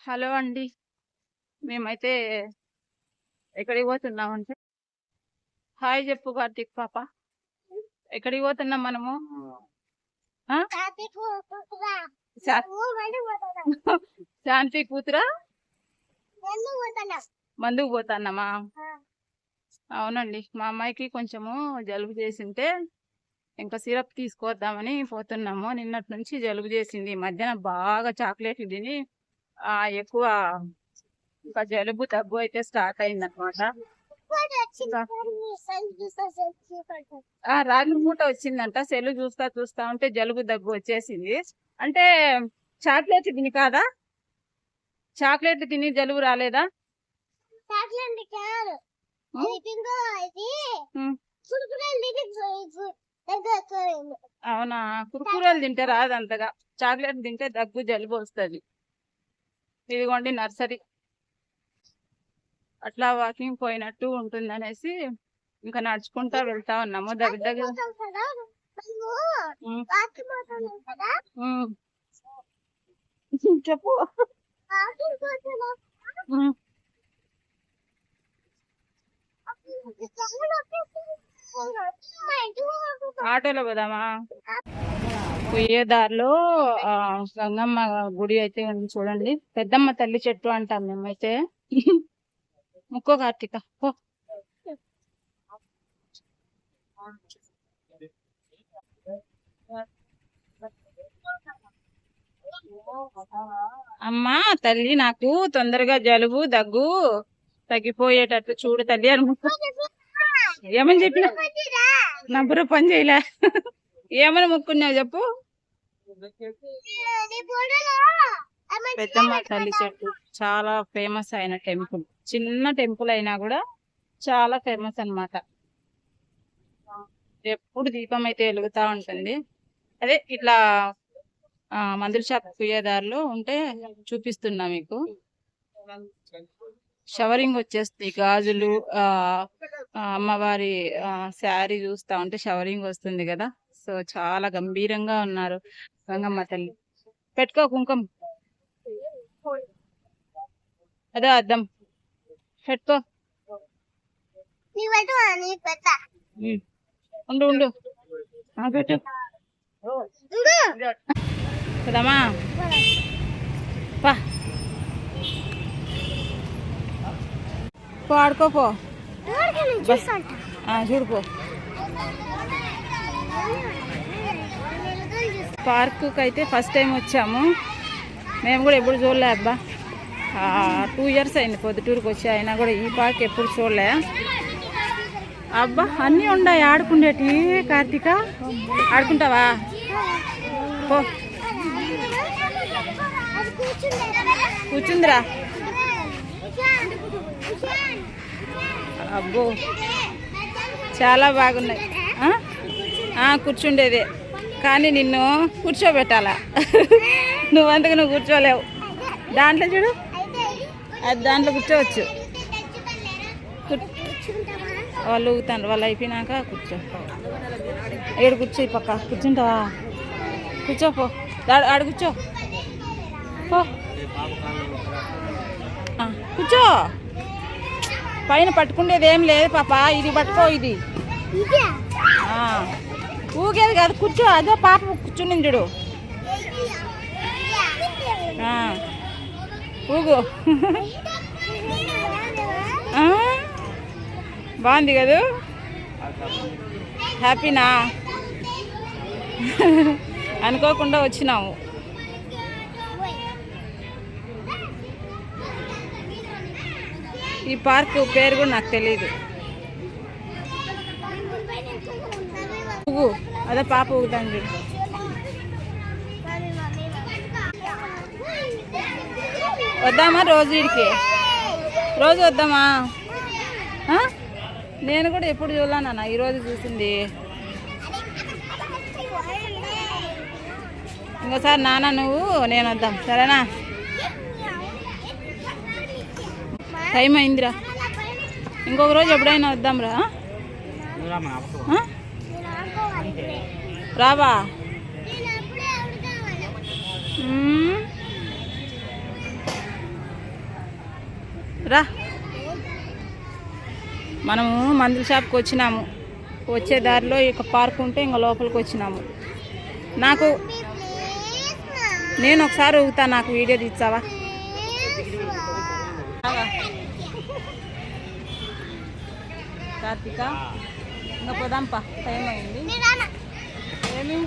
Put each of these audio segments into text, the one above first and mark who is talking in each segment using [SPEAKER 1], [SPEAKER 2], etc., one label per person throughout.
[SPEAKER 1] Hello అండి. మేమైతే ఎక్కడికి పోతున్నామంటే హాయ్ చెప్పు కార్తీక్ పాప. ఎక్కడికి పోతున్నాం మనము? ఆ? శా- శాంతి కూతురా మందుకు పోతాన్నామా? అవునండి, మా అమ్మాయికి కొంచెము జలుబు చేసింటే ఇంకా సిరప్ తీసుకొద్దామని పోతున్నాము. నిన్నటి నుంచి జలుబు చేసింది. మధ్యాహ్నం బాగా చాక్లెట్లు తిని ఎక్కువ ఇంకా జలుబు దగ్గు అయితే స్టార్ట్ అయింది అనమాట. రాత్రి పూట వచ్చిందంట. సెల్లు చూస్తా చూస్తా ఉంటే జలుబు దగ్గు వచ్చేసింది. అంటే చాక్లెట్ తిని కాదా? చాక్లెట్ తిని జలుబు రాలేదా? అవునా, కుర్కురేలు తింటే రాదంతగా, చాక్లెట్ తింటే దగ్గు జలుబు వస్తుంది. ఇదిగోండి నర్సరీ. అట్లా వాకింగ్ పోయినట్టు ఉంటుంది అనేసి ఇంకా నడుచుకుంటా వెళ్తా ఉన్నాము. దగ్గర చెప్పు. ఆటోలో పోదామా? పోయే దారిలో గంగమ్మ గుడి అయితే ఉంది చూడండి. పెద్దమ్మ తల్లి చెట్టు అంటాం మేమైతే. ముక్కో కార్తీక పో. అమ్మా తల్లి, నాకు తొందరగా జలుబు దగ్గు తగ్గిపోయేటట్టు చూడు తల్లి అని ఏమని చెప్పిన నా బుర్ర పని చేయలే. ఏమని మొక్కున్నావు చెప్పు. పెద్దమ్మ తల్లి చెట్టు చాలా ఫేమస్ అయిన టెంపుల్. చిన్న టెంపుల్ అయినా కూడా చాలా ఫేమస్ అన్నమాట. ఎప్పుడు దీపం అయితే వెలుగుతా ఉంటుంది. అదే ఇట్లా మందుల షాప్ పోయేదారిలో ఉంటే చూపిస్తున్నా మీకు. షవరింగ్ వచ్చేస్తుంది. గాజులు అమ్మవారి శారీ చూస్తా ఉంటే షవరింగ్ వస్తుంది కదా. సో చాలా గంభీరంగా ఉన్నారు గంగమ్మ తల్లి. పెట్టుకో కుంకుమ. అదే అద్దం పెట్టుకో. ఉండు ఉండు పెట్టు కదమ్మా. ఆడుకోపో. చూడుపో. పార్కు అయితే ఫస్ట్ టైం వచ్చాము. మేము కూడా ఎప్పుడు చూడలే అబ్బా. 2 years అయింది పొద్దుటూరుకు వచ్చి, అయినా కూడా ఈ పార్క్ ఎప్పుడు చూడలే అబ్బా. అన్నీ ఉన్నాయి ఆడుకునేటి. కార్తీక ఆడుకుంటావా? పో. కూర్చుందిరా. అబ్బో చాలా బాగున్నాయి. కూర్చుండేదే కానీ నిన్ను కూర్చోబెట్టాలా. నువ్వంతగా నువ్వు కూర్చోలేవు. దాంట్లో చూడు, అది దాంట్లో కూర్చోవచ్చు. వాళ్ళు ఊగుతాను. వాళ్ళు అయిపోయినాక కూర్చో. ఏడు కూర్చో. ఈ పక్క కూర్చుంటావా? కూర్చోపో. ఆడు కూర్చో పో. కూర్చో. పైన పట్టుకుండేది ఏం లేదు పాప. ఇది పట్టుకో. ఇది ఊగేది కాదు, కూర్చో. అదే పాప కూర్చుని చూడు. ఊగు. బాగుంది కదా. హ్యాపీనా? అనుకోకుండా వచ్చినాము. ఈ పార్క్ పేరు కూడా నాకు తెలీదు. ఊగు. అదే పాప ఊగుతాను చూడు. వద్దామా రోజు వీడికి? రోజు వద్దామా? నేను కూడా ఎప్పుడు చూడలేనా, ఈరోజు చూసింది. ఇంకోసారి నాన్న నువ్వు నేను వద్దాం, సరేనా? టైం అయిందిరా. ఇంకొక రోజు ఎప్పుడైనా వద్దాంరా. రావా? రా. మనము మందుల షాప్కి వచ్చినాము. వచ్చే దారిలో ఇక పార్క్ ఉంటే ఇంకా లోపలికి వచ్చినాము. నేను ఒకసారి ఊగుతా, నాకు వీడియో తీస్తావా? కార్తీక ఇంకా పోదాంపా, టైం అయింది. ఏమి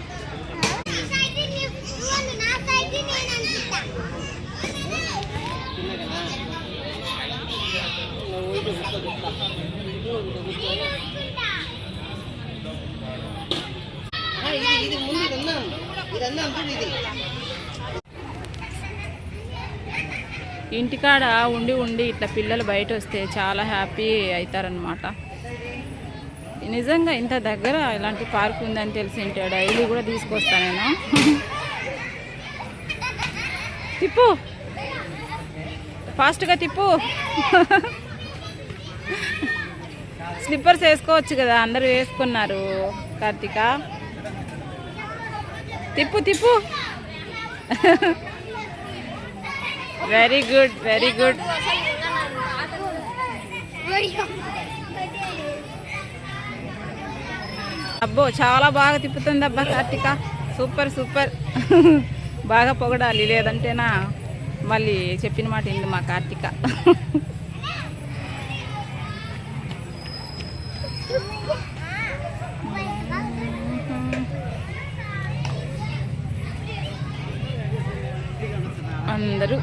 [SPEAKER 1] ఇంటికాడ ఉండి ఉండి ఇట్లా పిల్లలు బయట వస్తే చాలా హ్యాపీ అవుతారనమాట. నిజంగా ఇంత దగ్గర ఇలాంటి పార్క్ ఉందని తెలిసి ఉంటే డైలీ కూడా తీసుకొస్తా నేను. తిప్పు, ఫాస్ట్గా తిప్పు. స్లిప్పర్స్ వేసుకోవచ్చు కదా, అందరూ వేసుకున్నారు. కార్తీక తిప్పు తిప్పు. Very good, very good. అబ్బో చాలా బాగా తిప్పుతుంది అబ్బా కార్తీక, సూపర్ సూపర్. బాగా పొగడాలి, లేదంటేనా మళ్ళీ చెప్పిన మాట ఇంది మా కార్తీక. అందరూ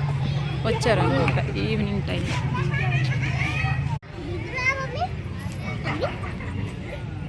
[SPEAKER 1] వచ్చారు అనుకుంటా, ఈవినింగ్ టైం.